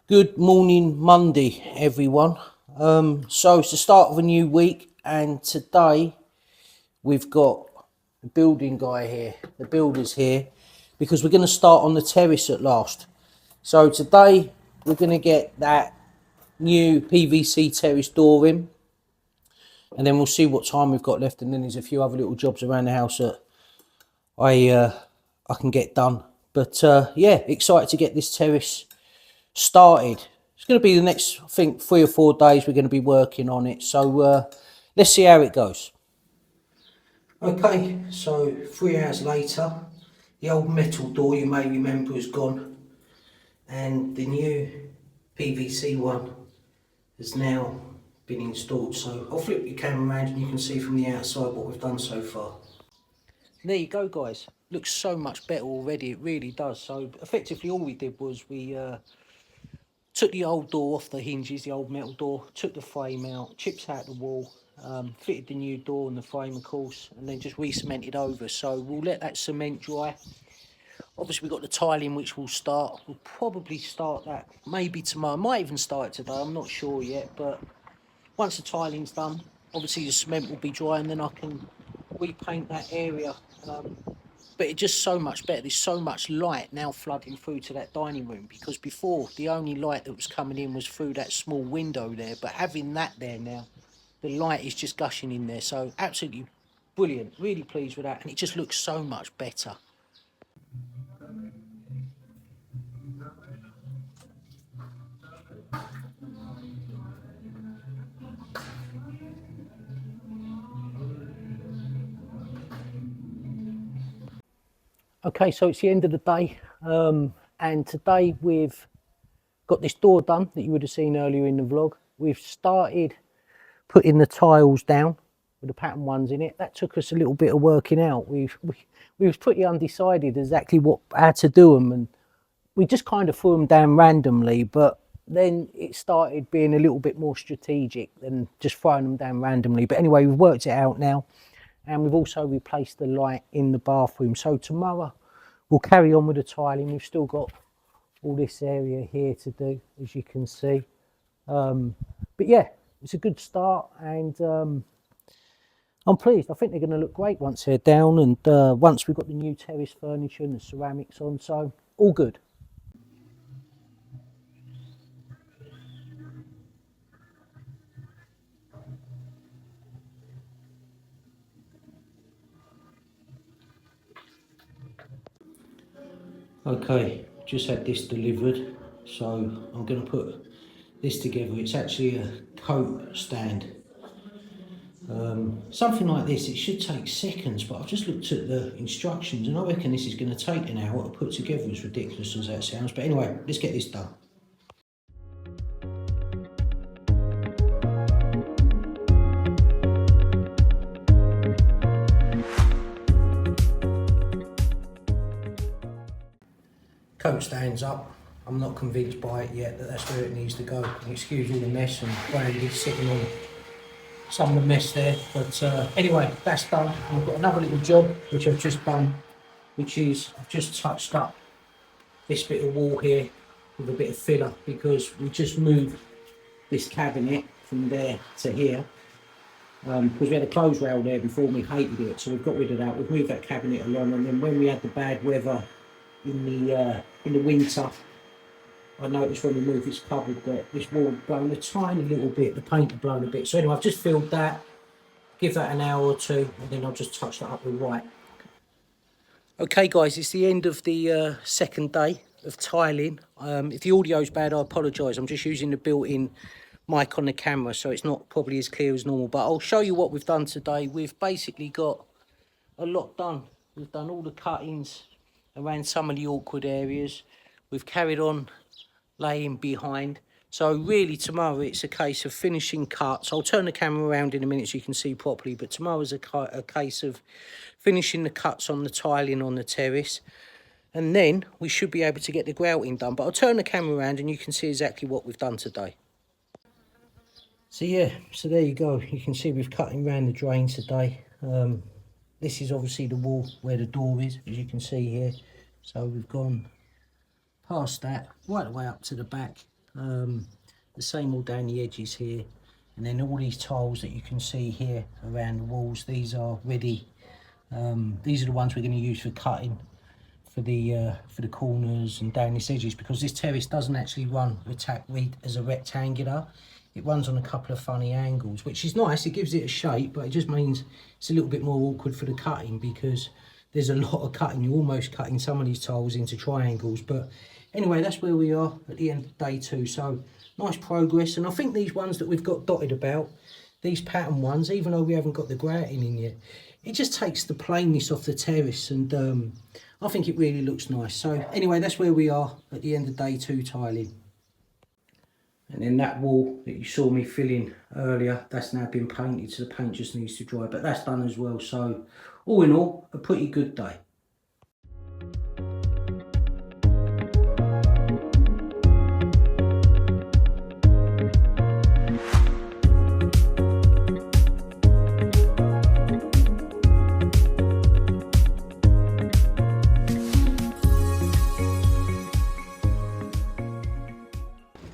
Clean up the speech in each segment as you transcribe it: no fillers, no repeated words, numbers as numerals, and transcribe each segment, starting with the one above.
Good morning, Monday, everyone. So it's the start of a new week, and today we've got the building guy here, the builders here, because we're going to start on the terrace at last. So today we're going to get that new PVC terrace door in, and then we'll see what time we've got left, and then there's a few other little jobs around the house that I can get done. But yeah, excited to get this terrace started. It's going to be the next, I think, 3 or 4 days we're going to be working on it. So let's see how it goes. Okay, so 3 hours later, the old metal door you may remember is gone, and the new PVC one has now been installed. So I'll flip your camera around and you can see from the outside what we've done so far. There you go, guys. Looks so much better already, it really does. So effectively all we did was we took the old door off the hinges, the old metal door, took the frame out, chips out the wall, fitted the new door and the frame, of course, and then just re-cemented over. So we'll let that cement dry. Obviously, we've got the tiling, which we'll start. We'll probably start that maybe tomorrow. Might even start it today, I'm not sure yet. But once the tiling's done, obviously the cement will be dry, and then I can repaint that area. But it's just so much better. There's so much light now flooding through to that dining room, because before the only light that was coming in was through that small window there. But having that there now, the light is just gushing in there. So absolutely brilliant. Really pleased with that, and it just looks so much better. Okay, so it's the end of the day, and today we've got this door done that you would have seen earlier in the vlog. We've started putting the tiles down with the pattern ones in it. That took us a little bit of working out. We was pretty undecided exactly how to do them, and we just kind of threw them down randomly, but then it started being a little bit more strategic than just throwing them down randomly. But anyway, we've worked it out now, and we've also replaced the light in the bathroom. So tomorrow we'll carry on with the tiling. We've still got all this area here to do, as you can see. But yeah, it's a good start, and I'm pleased. I think they're going to look great once they're down, and once we've got the new terrace furniture and the ceramics on, so all good. Okay, just had this delivered, so I'm going to put this together. It's actually a coat stand. Something like this, it should take seconds, but I've just looked at the instructions and I reckon this is going to take an hour to put together, as ridiculous as that sounds. But anyway, let's get this done. Coat stands up. I'm not convinced by it yet that that's where it needs to go. Excuse all the mess, and Brandy sitting on some of the mess there. But anyway, that's done. I've got another little job which I've just done, which is I've just touched up this bit of wall here with a bit of filler, because we just moved this cabinet from there to here, because we had a clothes rail there before and we hated it, so we've got rid of that. We've moved that cabinet along, and then when we had the bad weather in the winter, I noticed when we moved this cupboard that this wall had blown a tiny little bit, the paint had blown a bit. So anyway, I've just filled that, give that an hour or two, and then I'll just touch that up with white. Okay guys, it's the end of the second day of tiling. If the audio's bad, I apologise. I'm just using the built-in mic on the camera, so it's not probably as clear as normal. But I'll show you what we've done today. We've basically got a lot done. We've done all the cuttings around some of the awkward areas. We've carried on laying behind. So really tomorrow it's a case of finishing cuts. I'll turn the camera around in a minute so you can see properly, but tomorrow's a case of finishing the cuts on the tiling on the terrace, and then we should be able to get the grouting done. But I'll turn the camera around and you can see exactly what we've done today. So yeah, so there you go. You can see we've cutting around the drain today. This is obviously the wall where the door is, as you can see here. So we've gone past that, right the way up to the back. the same all down the edges here, and then all these tiles that you can see here around the walls, these are ready. These are the ones we're going to use for cutting for the corners and down these edges, because this terrace doesn't actually run as a rectangular. It runs on a couple of funny angles, which is nice. It gives it a shape, but it just means it's a little bit more awkward for the cutting, because there's a lot of cutting. You're almost cutting some of these tiles into triangles. But anyway, that's where we are at the end of day 2. So nice progress. And I think these ones that we've got dotted about, these pattern ones, even though we haven't got the grouting in yet, it just takes the plainness off the terrace, and I think it really looks nice. So anyway, that's where we are at the end of day 2 tiling. And then that wall that you saw me filling earlier, that's now been painted, so the paint just needs to dry, but that's done as well. So all in all, a pretty good day.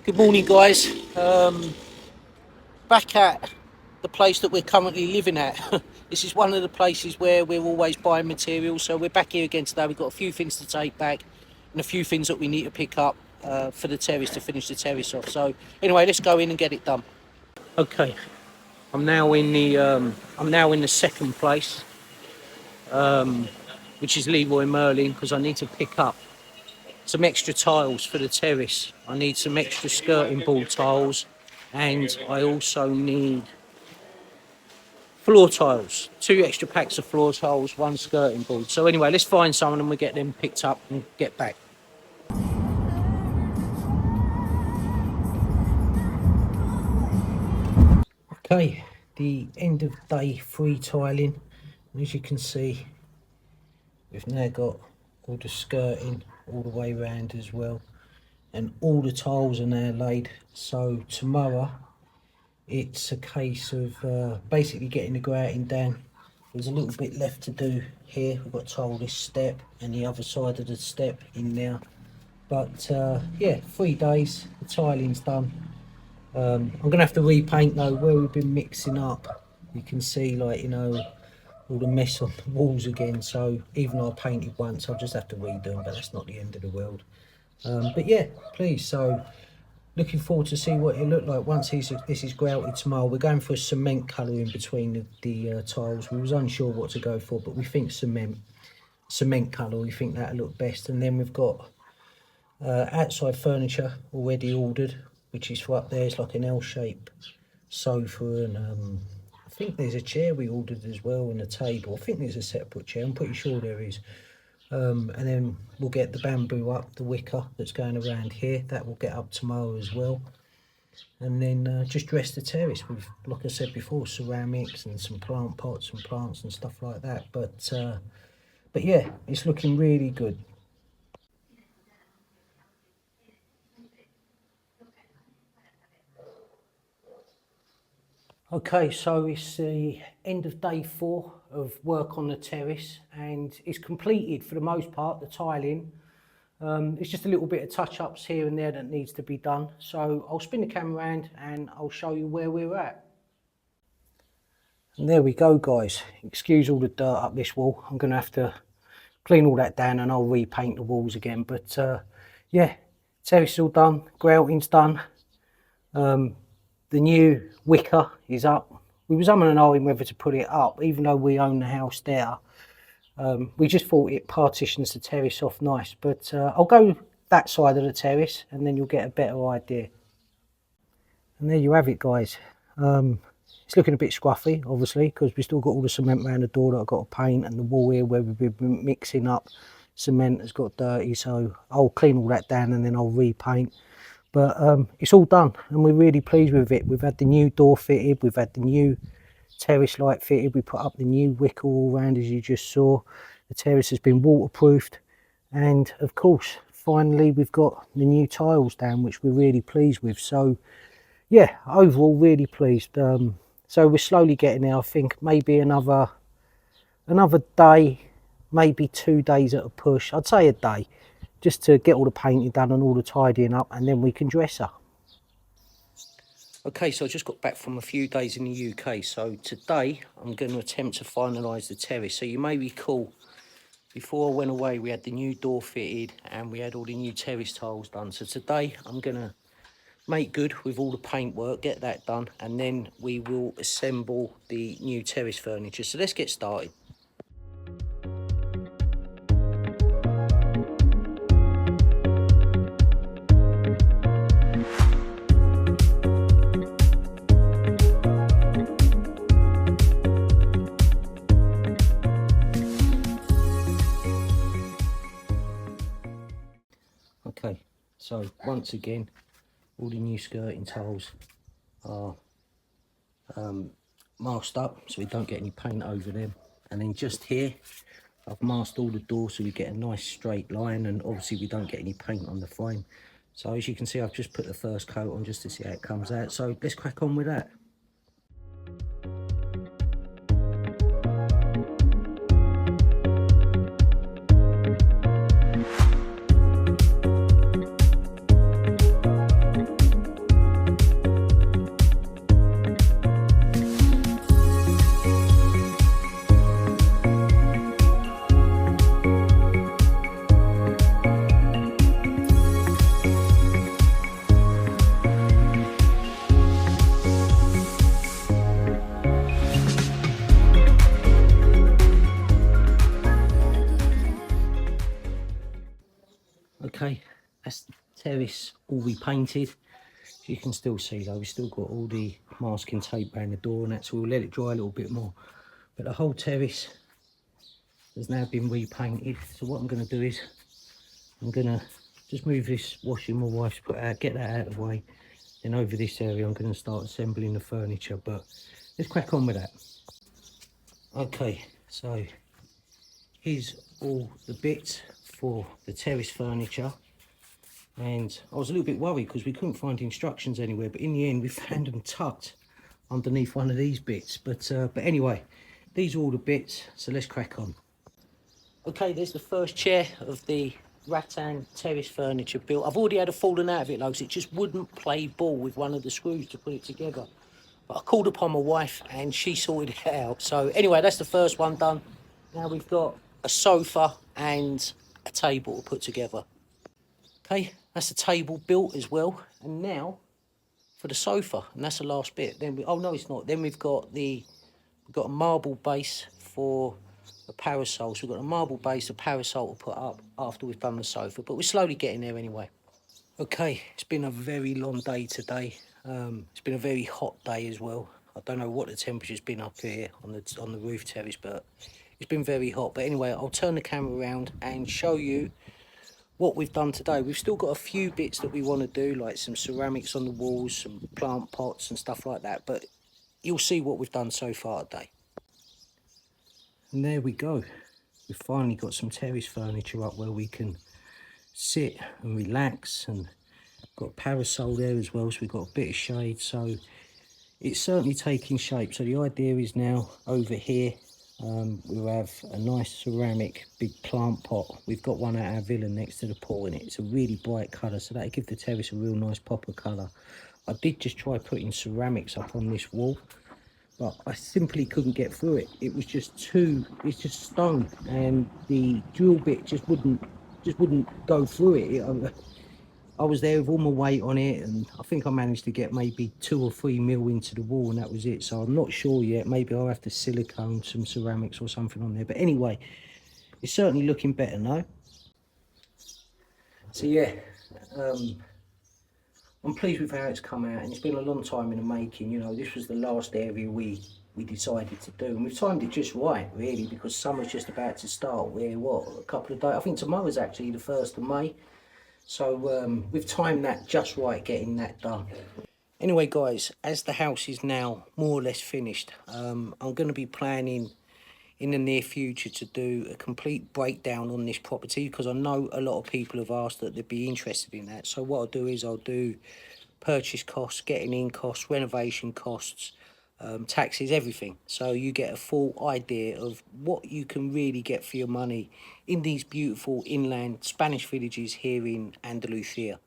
Good morning, guys. Back at the place that we're currently living at. This is one of the places where we're always buying materials, so we're back here again today. We've got a few things to take back and a few things that we need to pick up for the terrace, to finish the terrace off. So anyway, let's go in and get it done. Okay, I'm now in the second place, which is Leroy Merlin, because I need to pick up some extra tiles for the terrace. I need some extra skirting board tiles, and I also need floor tiles, 2 extra packs of floor tiles, 1 skirting board. So anyway, let's find some and we get them picked up and get back. Okay, the end of day 3 tiling, and as you can see, we've now got all the skirting all the way around as well, and all the tiles are now laid. So tomorrow it's a case of basically getting the grouting down. There's a little bit left to do here. We've got to tile this step and the other side of the step in now, but yeah, 3 days, the tiling's done. I'm gonna have to repaint though, where we've been mixing up. You can see, like, you know, all the mess on the walls again. So even though I painted once, I'll just have to redo them, but that's not the end of the world. But yeah, please, so looking forward to see what it looked like once this is grouted tomorrow. We're going for a cement colour in between the tiles. We was unsure what to go for, but we think cement colour, we think that'll look best. And then we've got outside furniture already ordered, which is for up there. It's like an L-shaped sofa, and I think there's a chair we ordered as well, and a table. I think there's a separate chair, I'm pretty sure there is. And then we'll get the bamboo up, the wicker that's going around here, that will get up tomorrow as well. And then just dress the terrace with, like I said before, ceramics and some plant pots and plants and stuff like that. But yeah, it's looking really good. Okay, so it's the end of day 4 of work on the terrace, and it's completed for the most part, the tiling. It's just a little bit of touch-ups here and there that needs to be done. So I'll spin the camera around and I'll show you where we're at. And there we go, guys. Excuse all the dirt up this wall. I'm going to have to clean all that down and I'll repaint the walls again. But yeah, terrace is all done, grouting's done. The new wicker is up. We was umming and ahhing whether to put it up, even though we own the house there. We just thought it partitions the terrace off nice, but I'll go that side of the terrace and then you'll get a better idea. And there you have it, guys. It's looking a bit scruffy, obviously, because we've still got all the cement around the door that I've got to paint, and the wall here where we've been mixing up cement has got dirty, so I'll clean all that down and then I'll repaint. But it's all done and we're really pleased with it. We've had the new door fitted, we've had the new terrace light fitted, we put up the new wicker all round, as you just saw. The terrace has been waterproofed, and of course finally we've got the new tiles down, which we're really pleased with. So yeah, overall really pleased. So we're slowly getting there. I think maybe another day, maybe 2 days at a push. I'd say a day, just to get all the painting done and all the tidying up, and then we can dress her. Okay, so I just got back from a few days in the UK. So today I'm going to attempt to finalise the terrace. So you may recall, before I went away, we had the new door fitted and we had all the new terrace tiles done. So today I'm going to make good with all the paintwork, get that done, and then we will assemble the new terrace furniture. So let's get started. Okay, so once again, all the new skirting tiles are masked up so we don't get any paint over them. And then just here, I've masked all the doors so we get a nice straight line, and obviously we don't get any paint on the frame. So as you can see, I've just put the first coat on just to see how it comes out. So let's crack on with that. Okay, that's the terrace all repainted. As you can still see though, we've still got all the masking tape around the door and that, so we'll let it dry a little bit more. But the whole terrace has now been repainted. So what I'm going to do is, I'm going to just move this washing my wife's put out, get that out of the way. Then over this area I'm going to start assembling the furniture, but let's crack on with that. Okay, so here's all the bits for the terrace furniture, and I was a little bit worried because we couldn't find instructions anywhere, but in the end we found them tucked underneath one of these bits. But anyway, these are all the bits, so let's crack on. Okay, there's the first chair of the rattan terrace furniture built. I've already had a falling out of it though, because it just wouldn't play ball with one of the screws to put it together. But I called upon my wife and she sorted it out. So anyway, that's the first one done. Now we've got a sofa and a table to put together. Okay, that's the table built as well. And now for the sofa, and that's the last bit. Then we, oh no, it's not. Then we've got a marble base for a parasol. So we've got a marble base, a parasol to put up after we've done the sofa. But we're slowly getting there anyway. Okay, it's been a very long day today. It's been a very hot day as well. I don't know what the temperature's been up here on the roof terrace, but it's been very hot. But anyway, I'll turn the camera around and show you what we've done today. We've still got a few bits that we want to do, like some ceramics on the walls, some plant pots and stuff like that, but you'll see what we've done so far today. And there we go. We've finally got some terrace furniture up where we can sit and relax, and got a parasol there as well, so we've got a bit of shade. So it's certainly taking shape. So the idea is now over here we'll have a nice ceramic big plant pot. We've got one at our villa next to the pool in it. It's a really bright colour, so that'll give the terrace a real nice pop of colour. I did just try putting ceramics up on this wall, but I simply couldn't get through it. It was just it's just stone, and the drill bit just wouldn't go through it. I was there with all my weight on it, and I think I managed to get maybe 2 or 3 mil into the wall, and that was it. So I'm not sure yet. Maybe I'll have to silicone some ceramics or something on there. But anyway, it's certainly looking better now. So yeah, I'm pleased with how it's come out, and it's been a long time in the making. You know, this was the last area we decided to do, and we've timed it just right, really, because summer's just about to start. We're what, a couple of days, I think tomorrow's actually the 1st of May. So we've timed that just right, getting that done. Anyway guys, as the house is now more or less finished, I'm going to be planning in the near future to do a complete breakdown on this property, because I know a lot of people have asked that they'd be interested in that. So what I'll do is I'll do purchase costs, getting in costs, renovation costs, taxes, everything, so you get a full idea of what you can really get for your money in these beautiful inland Spanish villages here in Andalusia.